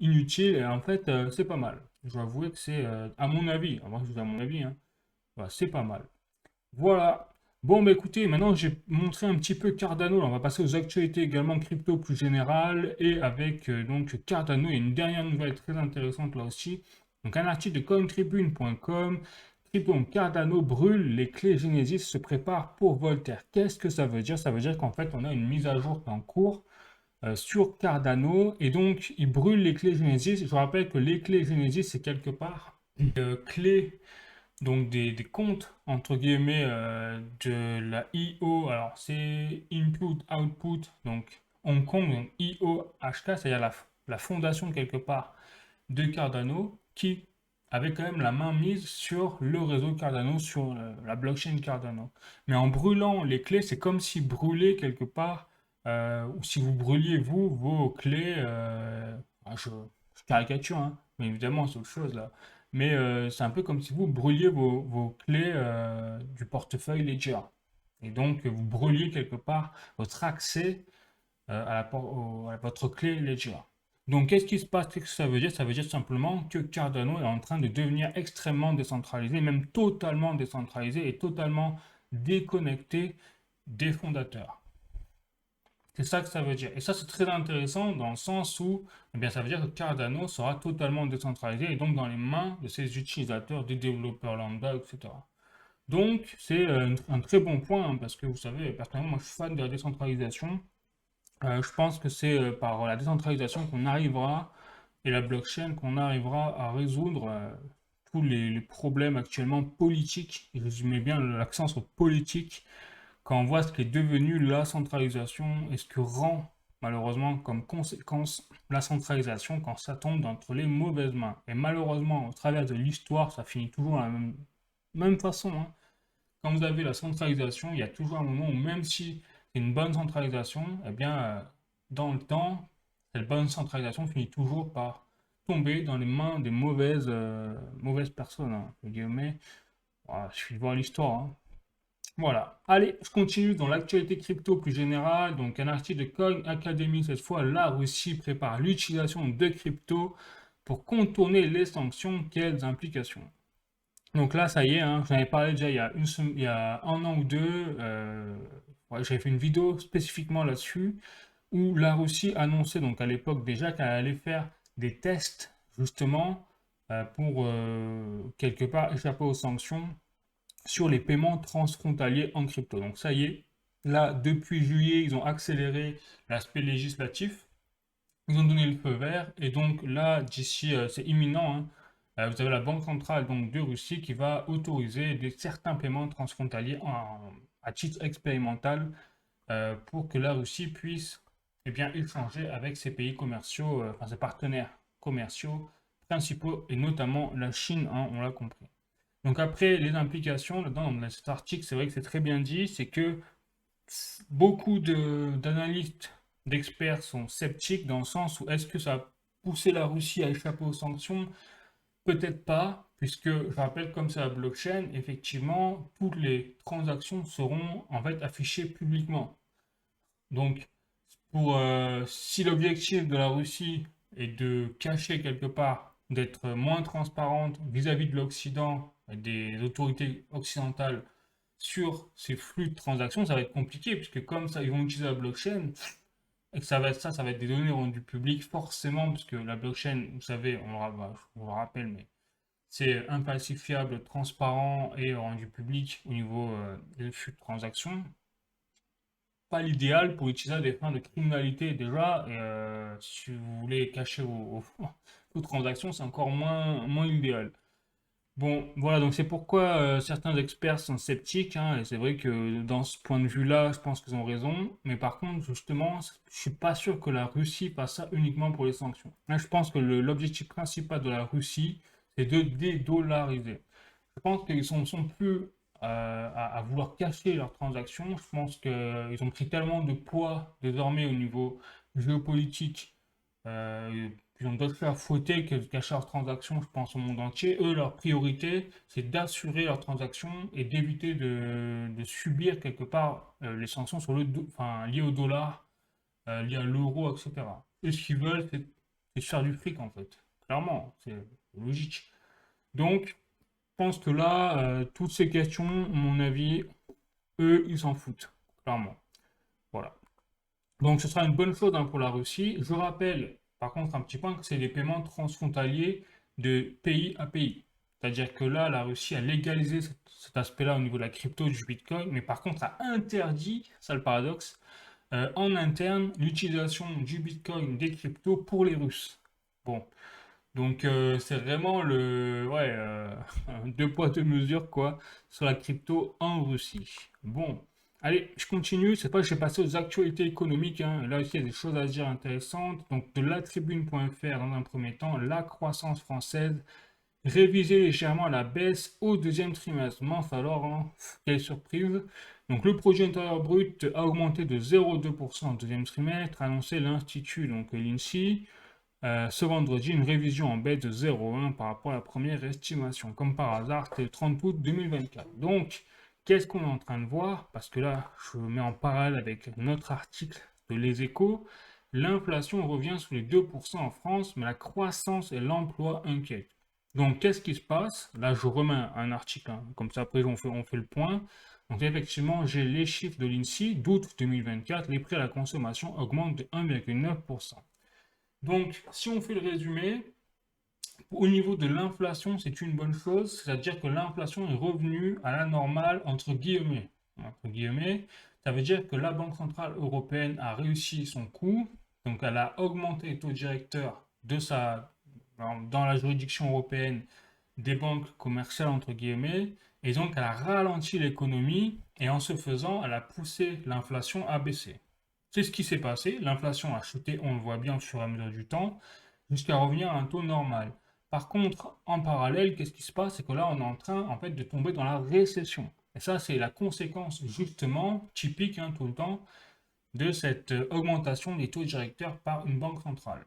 Inutile. Et en fait, c'est pas mal. Je dois avouer que c'est, à mon avis, moi je vous dis à mon avis, hein, voilà, c'est pas mal. Voilà. Bon, bah écoutez, maintenant j'ai montré un petit peu Cardano. Là, on va passer aux actualités également crypto plus générales. Et avec donc Cardano, il y a une dernière nouvelle très intéressante là aussi. Donc un article de cointribune.com. Crypto Cardano brûle, les clés Genesis se préparent pour Voltaire. Qu'est-ce que ça veut dire? Ça veut dire qu'en fait on a une mise à jour qui est en cours sur Cardano. Et donc il brûle les clés Genesis. Je vous rappelle que les clés Genesis c'est quelque part une clé donc des comptes entre guillemets de la IO, alors c'est Input Output, donc Hong Kong, donc IOHK, c'est-à-dire la fondation quelque part de Cardano qui avait quand même la main mise sur le réseau Cardano, sur la blockchain Cardano. Mais en brûlant les clés, c'est comme si brûler quelque part, ou si vous brûliez vous vos clés, je caricature, hein, mais évidemment c'est autre chose là. Mais c'est un peu comme si vous brûliez vos clés du portefeuille Ledger. Et donc vous brûliez quelque part votre accès à votre clé Ledger. Donc, qu'est-ce qui se passe? Qu'est-ce que ça veut dire? Ça veut dire simplement que Cardano est en train de devenir extrêmement décentralisé, même totalement décentralisé et totalement déconnecté des fondateurs. C'est ça que ça veut dire. Et ça, c'est très intéressant dans le sens où, eh bien, ça veut dire que Cardano sera totalement décentralisé et donc dans les mains de ses utilisateurs, des développeurs lambda, etc. Donc, c'est un très bon point hein, parce que vous savez, personnellement, moi, je suis fan de la décentralisation. Je pense que c'est par la décentralisation qu'on arrivera et la blockchain qu'on arrivera à résoudre tous les problèmes actuellement politiques. Et je mets bien l'accent sur politique quand on voit ce qui est devenu la centralisation et ce que rend malheureusement comme conséquence la centralisation quand ça tombe entre les mauvaises mains. Et malheureusement, au travers de l'histoire, ça finit toujours de la même façon, hein. Quand vous avez la centralisation, il y a toujours un moment où même si c'est une bonne centralisation, eh bien, dans le temps, cette bonne centralisation finit toujours par tomber dans les mains des mauvaises personnes, hein, entre guillemets. Voilà, je suis de voir l'histoire, hein. Voilà. Allez, je continue dans l'actualité crypto plus générale. Donc, un article de Coin Academy, cette fois, la Russie prépare l'utilisation de crypto pour contourner les sanctions. Quelles implications? Donc là, ça y est, hein, j'en avais parlé déjà il y a un an ou deux. Ouais, j'avais fait une vidéo spécifiquement là-dessus où la Russie annonçait donc à l'époque déjà qu'elle allait faire des tests justement pour quelque part échapper aux sanctions sur les paiements transfrontaliers en crypto. Donc ça y est, là depuis juillet, ils ont accéléré l'aspect législatif. Ils ont donné le feu vert et donc là, d'ici, c'est imminent, hein, vous avez la Banque centrale donc, de Russie qui va autoriser certains paiements transfrontaliers à titre expérimental pour que la Russie puisse eh bien, échanger avec ses pays commerciaux, enfin ses partenaires commerciaux principaux et notamment la Chine, hein, on l'a compris. Donc après, les implications, là-dedans, dans cet article, c'est vrai que c'est très bien dit, c'est que beaucoup d'analystes, d'experts sont sceptiques dans le sens où est-ce que ça a poussé la Russie à échapper aux sanctions? Peut-être pas, puisque je rappelle comme c'est la blockchain, effectivement, toutes les transactions seront en fait affichées publiquement. Donc, si l'objectif de la Russie est de cacher quelque part, d'être moins transparente vis-à-vis de l'Occident et des autorités occidentales sur ces flux de transactions, ça va être compliqué, puisque comme ça, ils vont utiliser la blockchain, et que ça va être ça, ça va être des données rendues publiques, forcément, parce que la blockchain, vous savez, on le rappelle, mais c'est infalsifiable, transparent et rendu public au niveau des flux de transactions. Pas l'idéal pour utiliser à des fins de criminalité déjà, et si vous voulez cacher vos transactions, c'est encore moins idéal. Bon, voilà, donc c'est pourquoi certains experts sont sceptiques, hein, et c'est vrai que dans ce point de vue-là, je pense qu'ils ont raison, mais par contre, justement, je suis pas sûr que la Russie fasse ça uniquement pour les sanctions. Là, je pense que l'objectif principal de la Russie, c'est de dédollariser. Je pense qu'ils sont plus à vouloir cacher leurs transactions. Je pense qu'ils ont pris tellement de poids désormais au niveau géopolitique, ils ont d'autres choses à fouetter que de cacher leurs transactions, je pense, au monde entier. Eux, leur priorité, c'est d'assurer leurs transactions et d'éviter de subir quelque part les sanctions sur enfin, liées au dollar, liées à l'euro, etc. Eux, ce qu'ils veulent, c'est se faire du fric, en fait. Clairement, c'est logique. Donc, je pense que là, toutes ces questions, à mon avis, eux, ils s'en foutent, clairement. Voilà. Donc, ce sera une bonne chose hein, pour la Russie. Je rappelle, par contre, un petit point, que c'est des paiements transfrontaliers de pays à pays. C'est-à-dire que là, la Russie a légalisé cet aspect-là au niveau de la crypto du Bitcoin, mais par contre a interdit, ça le paradoxe, en interne, l'utilisation du Bitcoin, des cryptos pour les Russes. Bon, donc c'est vraiment ouais, deux poids deux mesures quoi sur la crypto en Russie. Bon, allez, je continue. Cette fois, je vais passer aux actualités économiques, hein. Là aussi, il y a des choses à dire intéressantes. Donc de latribune.fr dans un premier temps, la croissance française révisée légèrement à la baisse au deuxième trimestre. Mince alors, hein, quelle surprise. Donc le produit intérieur brut a augmenté de 0,2% au deuxième trimestre, a annoncé l'Institut, donc l'INSEE. Ce vendredi, une révision en baisse de 0,1 par rapport à la première estimation. Comme par hasard, c'était le 30 août 2024. Donc, qu'est-ce qu'on est en train de voir? Parce que là, je mets en parallèle avec notre article de Les Échos. L'inflation revient sous les 2% en France, mais la croissance et l'emploi inquiètent. Donc, qu'est-ce qui se passe? Là, je remets un article, hein, comme ça après on fait le point. Donc, effectivement, j'ai les chiffres de l'INSEE d'août 2024. Les prix à la consommation augmentent de 1,9%. Donc, si on fait le résumé, au niveau de l'inflation, c'est une bonne chose, c'est-à-dire que l'inflation est revenue à la normale, entre guillemets. Entre guillemets, ça veut dire que la Banque Centrale Européenne a réussi son coup, donc elle a augmenté le taux directeur dans la juridiction européenne des banques commerciales, entre guillemets, et donc elle a ralenti l'économie, et en ce faisant, elle a poussé l'inflation à baisser. C'est ce qui s'est passé, l'inflation a chuté, on le voit bien au fur et à mesure du temps, jusqu'à revenir à un taux normal. Par contre, en parallèle, qu'est-ce qui se passe? C'est que là, on est en train, en fait, de tomber dans la récession. Et ça, c'est la conséquence, justement, typique, hein, tout le temps, de cette augmentation des taux directeurs par une banque centrale.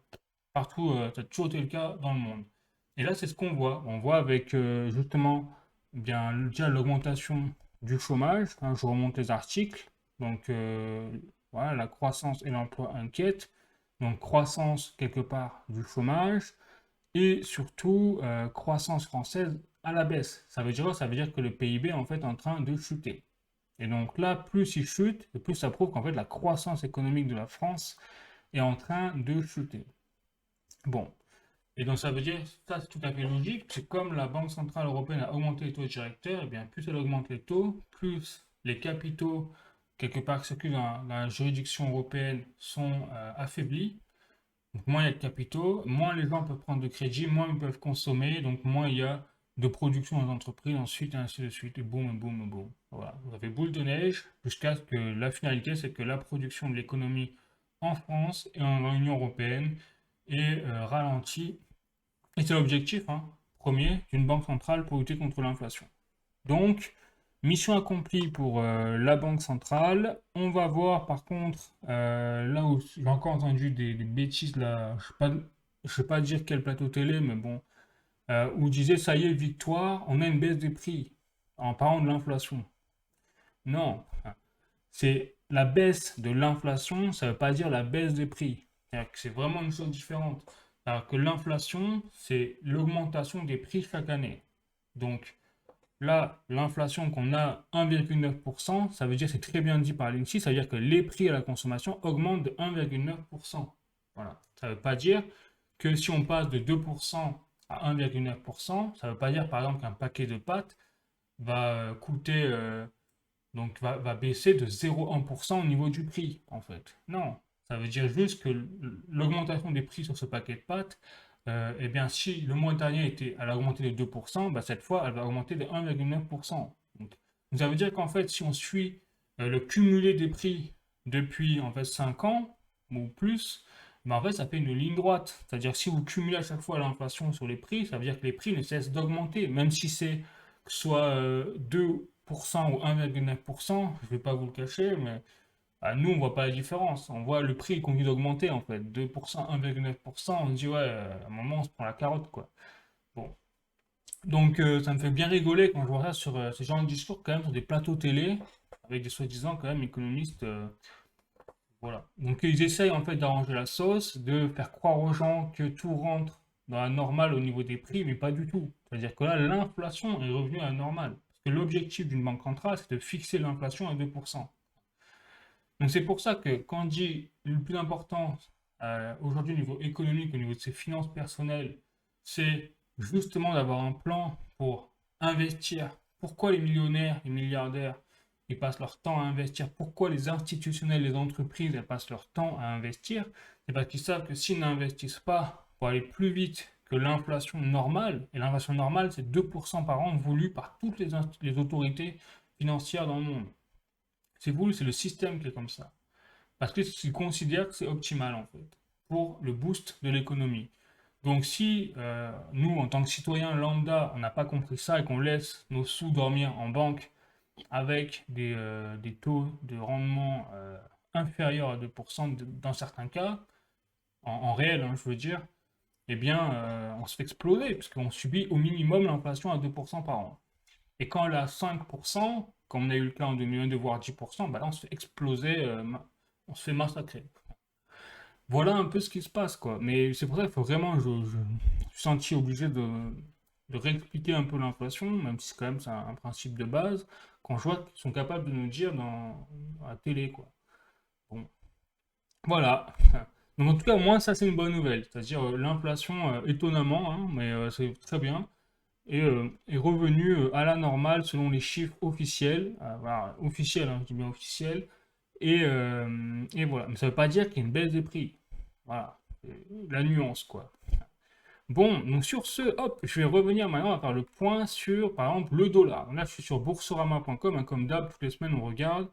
Partout, ça a toujours été le cas dans le monde. Et là, c'est ce qu'on voit. On voit avec, justement, bien, déjà l'augmentation du chômage, hein, je remonte les articles. Donc, voilà, la croissance et l'emploi inquiètent. Donc, croissance, quelque part, du chômage et surtout croissance française à la baisse. Ça veut dire quoi? Ça veut dire que le PIB en fait est en train de chuter. Et donc là, plus il chute, et plus ça prouve qu'en fait la croissance économique de la France est en train de chuter. Bon, et donc ça veut dire, ça c'est tout à fait logique, c'est comme la Banque Centrale Européenne a augmenté les taux directeurs, et bien plus elle augmente les taux, plus les capitaux, quelque part qui circulent dans la juridiction européenne, sont affaiblis, donc, moins il y a de capitaux, moins les gens peuvent prendre de crédit, moins ils peuvent consommer, donc moins il y a de production dans les entreprises, ensuite, et ainsi de suite, et boum, et boum, et boum. Voilà, vous avez boule de neige, jusqu'à ce que la finalité, c'est que la production de l'économie en France et en Union européenne est ralentie. Et c'est l'objectif, hein, premier, d'une banque centrale pour lutter contre l'inflation. Donc, mission accomplie pour la Banque centrale. On va voir par contre, là où j'ai encore entendu des bêtises, là, je sais pas dire quel plateau télé, mais bon, où disait ça y est, victoire, on a une baisse des prix en parlant de l'inflation. Non, c'est la baisse de l'inflation, ça ne veut pas dire la baisse des prix. C'est-à-dire que c'est vraiment une chose différente. Alors que l'inflation, c'est l'augmentation des prix chaque année. Donc, là, l'inflation qu'on a 1,9%, ça veut dire, c'est très bien dit par l'INSEE, ça veut dire que les prix à la consommation augmentent de 1,9%. Voilà. Ça ne veut pas dire que si on passe de 2% à 1,9%, ça ne veut pas dire par exemple qu'un paquet de pâtes va coûter, va baisser de 0,1% au niveau du prix, en fait. Non, ça veut dire juste que l'augmentation des prix sur ce paquet de pâtes eh bien, si le mois dernier elle a augmenté de 2%, bah, cette fois, elle va augmenter de 1,9%. Donc, ça veut dire qu'en fait, si on suit le cumulé des prix depuis en fait 5 ans ou plus, bah, en fait, ça fait une ligne droite. C'est-à-dire que si vous cumulez à chaque fois l'inflation sur les prix, ça veut dire que les prix ne cessent d'augmenter, même si c'est que ce soit 2% ou 1,9%, je ne vais pas vous le cacher, mais nous, on voit pas la différence. On voit le prix continue d'augmenter en fait. 2%, 1,9%, on se dit ouais, à un moment, on se prend la carotte quoi. Bon. Donc ça me fait bien rigoler quand je vois ça sur ces genres de discours quand même sur des plateaux télé avec des soi-disant quand même économistes. Voilà. Donc ils essayent en fait d'arranger la sauce, de faire croire aux gens que tout rentre dans la normale au niveau des prix, mais pas du tout. C'est-à-dire que là, l'inflation est revenue à la normale. Parce que l'objectif d'une banque centrale, c'est de fixer l'inflation à 2%. Donc c'est pour ça que quand on dit le plus important aujourd'hui au niveau économique, au niveau de ses finances personnelles, c'est justement d'avoir un plan pour investir. Pourquoi les millionnaires, les milliardaires, ils passent leur temps à investir? Pourquoi les institutionnels, les entreprises, elles passent leur temps à investir? C'est parce qu'ils savent que s'ils n'investissent pas pour aller plus vite que l'inflation normale, et l'inflation normale c'est 2% par an voulu par toutes les autorités financières dans le monde. C'est voulu, c'est le système qui est comme ça. Parce qu'ils considèrent que c'est optimal en fait, pour le boost de l'économie. Donc si nous, en tant que citoyens lambda, on n'a pas compris ça et qu'on laisse nos sous dormir en banque avec des taux de rendement inférieurs à 2% dans certains cas, en réel, hein, je veux dire, eh bien, on se fait exploser, puisqu'on subit au minimum l'inflation à 2% par an. Et quand elle est à 5%, comme on a eu le cas en 2022, voire 10%, bah là, on se fait exploser, on se fait massacrer. Voilà un peu ce qui se passe, quoi. Mais c'est pour ça qu'il faut vraiment, je suis senti obligé de réexpliquer un peu l'inflation, même si c'est quand même c'est un principe de base, quand je vois qu'ils sont capables de nous dire à la télé, quoi. Bon, voilà. Donc en tout cas, au moins, ça c'est une bonne nouvelle. C'est-à-dire l'inflation, étonnamment, hein, mais c'est très bien, est revenue à la normale selon les chiffres officiels. Voilà, officiels, hein, je dis bien officiels. Et voilà. Mais ça ne veut pas dire qu'il y a une baisse des prix. Voilà. La nuance, quoi. Bon, donc sur ce, hop, je vais revenir maintenant à faire le point sur, par exemple, le dollar. Là, je suis sur boursorama.com, hein, comme d'hab, toutes les semaines, on regarde.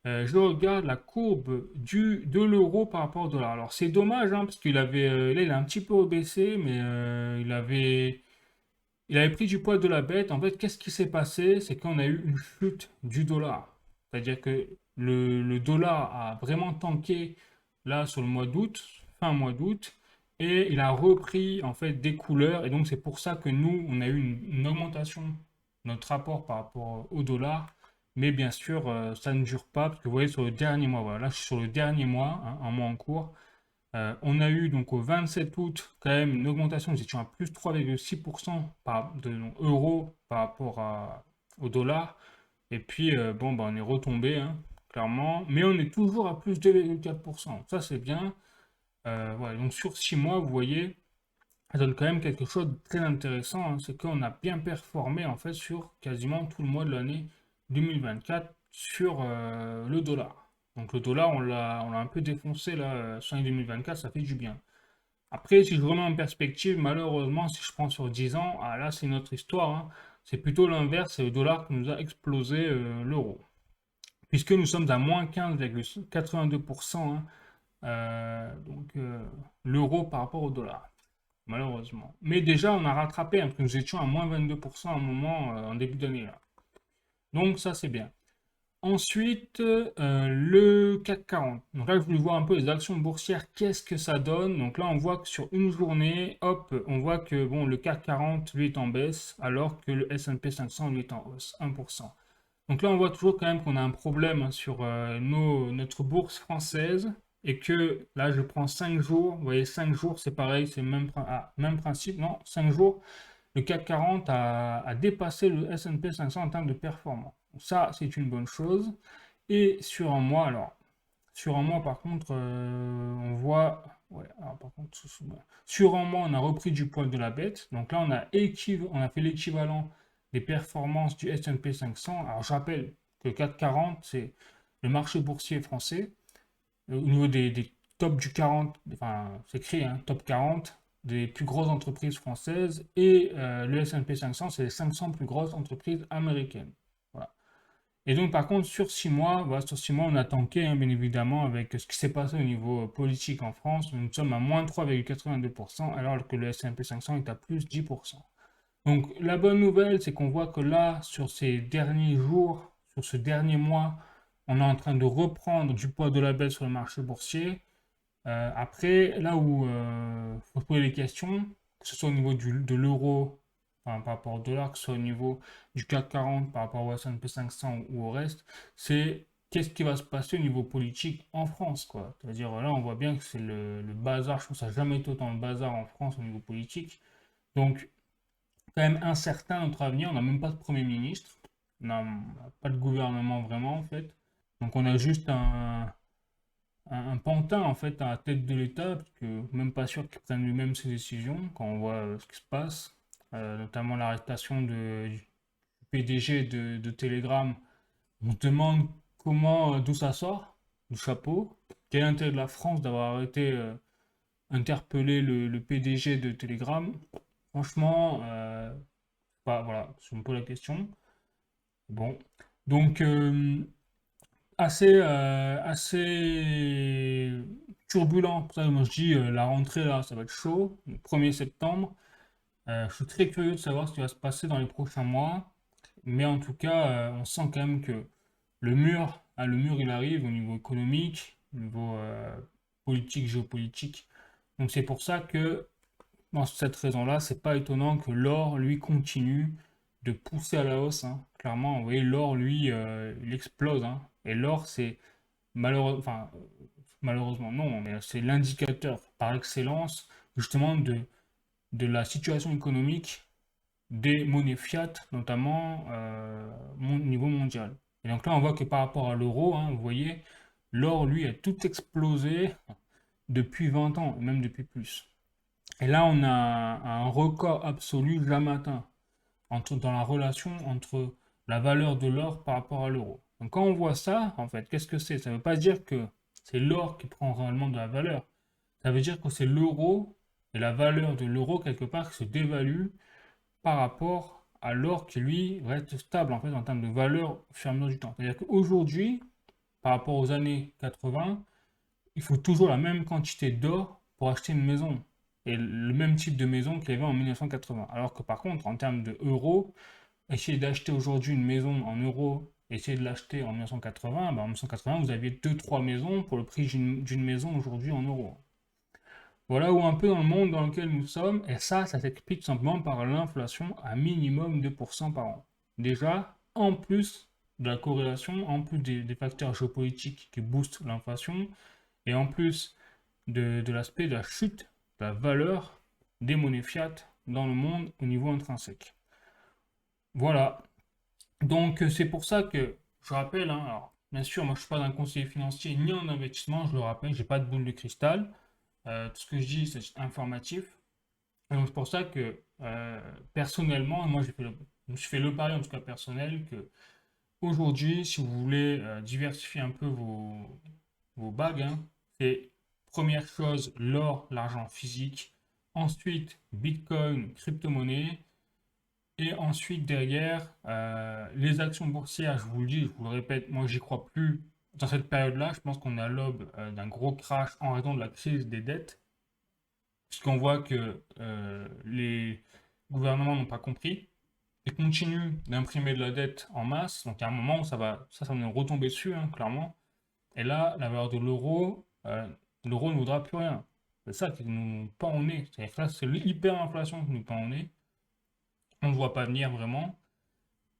Je regarde la courbe de l'euro par rapport au dollar. Alors, c'est dommage, hein, parce qu'il avait, là, il a un petit peu baissé, mais il avait pris du poids de la bête. En fait, qu'est-ce qui s'est passé? C'est qu'on a eu une chute du dollar. C'est-à-dire que le dollar a vraiment tanké là sur le mois d'août, fin mois d'août, et il a repris en fait des couleurs. Et donc c'est pour ça que nous, on a eu une augmentation de notre rapport par rapport au dollar. Mais bien sûr, ça ne dure pas, parce que vous voyez sur le dernier mois, voilà, là je suis sur le dernier mois, hein, un mois en cours. On a eu donc au 27 août quand même une augmentation, nous étions à plus 3,6% donc, euros par rapport au dollar. Et puis bon, bah, on est retombé, hein, clairement, mais on est toujours à plus 2,4%. Ça c'est bien. Voilà, donc sur 6 mois, vous voyez, ça donne quand même quelque chose de très intéressant, hein, c'est qu'on a bien performé en fait sur quasiment tout le mois de l'année 2024 sur le dollar. Donc le dollar, on l'a un peu défoncé là, sur l'année 2024, ça fait du bien. Après, si je remets en perspective, malheureusement, si je prends sur 10 ans, ah, là c'est notre histoire, hein. C'est plutôt l'inverse, c'est le dollar qui nous a explosé l'euro. Puisque nous sommes à moins 15,82%, hein, donc l'euro par rapport au dollar, malheureusement. Mais déjà, on a rattrapé, hein, parce que nous étions à moins 22% à un moment en début d'année là. Donc ça c'est bien. Ensuite, le CAC 40. Donc là, je voulais voir un peu les actions boursières, qu'est-ce que ça donne. Donc là, on voit que sur une journée, hop, on voit que bon, le CAC 40, lui, est en baisse, alors que le S&P 500, lui, est en hausse, 1%. Donc là, on voit toujours quand même qu'on a un problème, hein, sur notre bourse française, et que là, je prends 5 jours. Vous voyez, 5 jours, c'est pareil, c'est le même principe, non? 5 jours, le CAC 40 a dépassé le S&P 500 en termes de performance. Ça, c'est une bonne chose. Et sur un mois, alors, sur un mois, par contre, on voit. Ouais, alors, par contre, sur un mois, on a repris du poil de la bête. Donc là, on a fait l'équivalent des performances du S&P 500. Alors, je rappelle que le CAC 40, c'est le marché boursier français. Au niveau des tops du 40, enfin, c'est écrit, hein, top 40. des plus grosses entreprises françaises et le S&P 500, c'est les 500 plus grosses entreprises américaines. Voilà. Et donc, par contre, sur 6 mois, voilà, sur 6 mois, on a tanké, hein, bien évidemment, avec ce qui s'est passé au niveau politique en France. Nous sommes à moins 3,82%, alors que le S&P 500 est à plus 10%. Donc, la bonne nouvelle, c'est qu'on voit que là, sur ces derniers jours, sur ce dernier mois, on est en train de reprendre du poids de la baisse sur le marché boursier. Après, là où il faut se poser des questions, que ce soit au niveau de l'euro, enfin, par rapport au dollar, que ce soit au niveau du CAC 40 par rapport au S&P 500 ou au reste, c'est qu'est-ce qui va se passer au niveau politique en France, quoi. C'est-à-dire, là, on voit bien que c'est le bazar. Je pense que ça n'a jamais été autant le bazar en France au niveau politique. Donc, quand même incertain notre avenir. On n'a même pas de Premier ministre. On n'a pas de gouvernement vraiment, en fait. Donc, on a juste un pantin en fait à la tête de l'État, parce que même pas sûr qu'il prenne lui-même ses décisions quand on voit ce qui se passe, notamment l'arrestation du PDG de Telegram. On se demande comment, d'où ça sort, du chapeau. Quel est l'intérêt de la France d'avoir arrêté, interpellé le PDG de Telegram? Franchement, voilà, je me pose la question. Bon, donc assez turbulent. Pour ça, moi je dis la rentrée là, ça va être chaud. Le 1er septembre. Je suis très curieux de savoir ce qui va se passer dans les prochains mois. Mais en tout cas, on sent quand même que le mur il arrive au niveau économique, au niveau politique, géopolitique. Donc c'est pour ça que, dans cette raison-là, c'est pas étonnant que l'or, lui, continue de pousser à la hausse, hein. Clairement, vous voyez, l'or, lui, il explose, hein. Et l'or, c'est malheureusement non, mais c'est l'indicateur par excellence justement de la situation économique des monnaies fiat, notamment au niveau mondial. Et donc là, on voit que par rapport à l'euro, hein, vous voyez, l'or, lui, a tout explosé depuis 20 ans, et même depuis plus. Et là, on a un record absolu jamais atteint dans la relation entre la valeur de l'or par rapport à l'euro. Donc quand on voit ça, en fait, qu'est-ce que c'est? Ça ne veut pas dire que c'est l'or qui prend réellement de la valeur. Ça veut dire que c'est l'euro et la valeur de l'euro quelque part qui se dévalue par rapport à l'or qui lui reste stable en fait en termes de valeur au fur et à mesure du temps. C'est-à-dire qu'aujourd'hui, par rapport aux années 80, il faut toujours la même quantité d'or pour acheter une maison. Et le même type de maison qu'il y avait en 1980. Alors que par contre, en termes de euros, essayer d'acheter aujourd'hui une maison en euros, essayer de l'acheter en 1980, en 1980, vous aviez deux trois maisons pour le prix d'une maison aujourd'hui en euros. Voilà où un peu dans le monde dans lequel nous sommes, et ça s'explique simplement par l'inflation à minimum 2% par an. Déjà, en plus de la corrélation, en plus des facteurs géopolitiques qui boostent l'inflation, et en plus de l'aspect de la chute de la valeur des monnaies fiat dans le monde au niveau intrinsèque. Voilà. Donc c'est pour ça que je rappelle, hein, alors bien sûr, moi je ne suis pas un conseiller financier ni en investissement, je le rappelle, j'ai pas de boule de cristal. Tout ce que je dis, c'est informatif. Et donc c'est pour ça que personnellement, moi je me suis fait le pari en tout cas personnel que aujourd'hui, si vous voulez diversifier un peu vos bagues, hein, c'est première chose l'or, l'argent physique, ensuite Bitcoin, crypto-monnaie. Et ensuite, derrière, les actions boursières, je vous le dis, je vous le répète, moi, j'y crois plus dans cette période-là. Je pense qu'on est à l'aube d'un gros crash en raison de la crise des dettes, puisqu'on voit que les gouvernements n'ont pas compris et continuent d'imprimer de la dette en masse. Donc, à un moment où ça va nous retomber dessus, hein, clairement. Et là, la valeur de l'euro ne vaudra plus rien. C'est ça qui nous pend au nez. C'est-à-dire que là, c'est l'hyperinflation qui nous pend au nez. On ne le voit pas venir vraiment.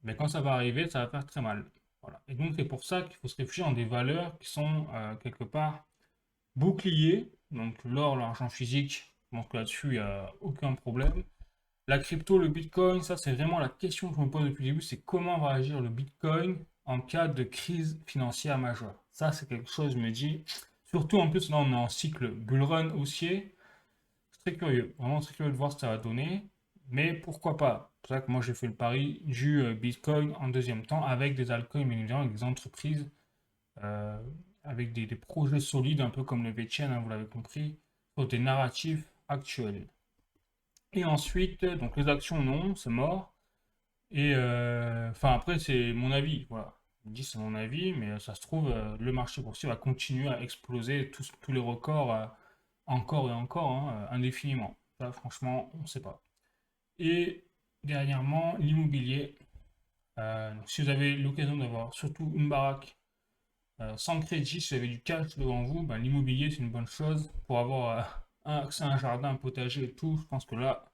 Mais quand ça va arriver, ça va faire très mal. Voilà. Et donc c'est pour ça qu'il faut se réfugier dans des valeurs qui sont quelque part boucliers. Donc l'or, l'argent physique, donc là-dessus, il n'y a aucun problème. La crypto, le Bitcoin, ça c'est vraiment la question que je me pose depuis le début, c'est comment va agir le Bitcoin en cas de crise financière majeure. Ça c'est quelque chose, je me dis, surtout en plus là on est en cycle bull run haussier, c'est très curieux, vraiment très curieux de voir ce que ça va donner. Mais pourquoi pas? C'est pour ça que moi j'ai fait le pari du Bitcoin en deuxième temps avec des altcoins, bien évidemment, avec des entreprises, euh, avec des projets solides, un peu comme le VTN, hein, vous l'avez compris, sur des narratifs actuels. Et ensuite, donc les actions, non, c'est mort. Et enfin, après, c'est mon avis, voilà. Je dis c'est mon avis, mais ça se trouve, le marché boursier va continuer à exploser tous les records encore et encore, hein, indéfiniment. Ça, franchement, on ne sait pas. Et dernièrement, l'immobilier. Donc, si vous avez l'occasion d'avoir surtout une baraque sans crédit, si vous avez du cash devant vous, ben, l'immobilier c'est une bonne chose pour avoir accès à un jardin, un potager et tout. Je pense que là,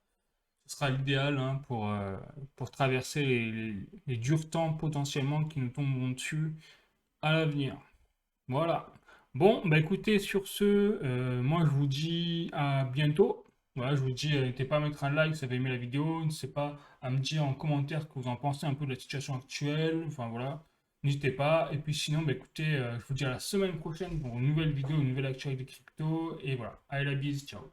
ce sera l'idéal hein, pour traverser les durs temps potentiellement qui nous tomberont dessus à l'avenir. Voilà. Bon, bah écoutez, sur ce, moi je vous dis à bientôt. Voilà, je vous dis, n'hésitez pas à mettre un like si vous avez aimé la vidéo, n'hésitez pas à me dire en commentaire ce que vous en pensez un peu de la situation actuelle. Enfin voilà, n'hésitez pas. Et puis sinon, bah écoutez, je vous dis à la semaine prochaine pour une nouvelle vidéo, une nouvelle actualité crypto. Et voilà, allez la bise, ciao.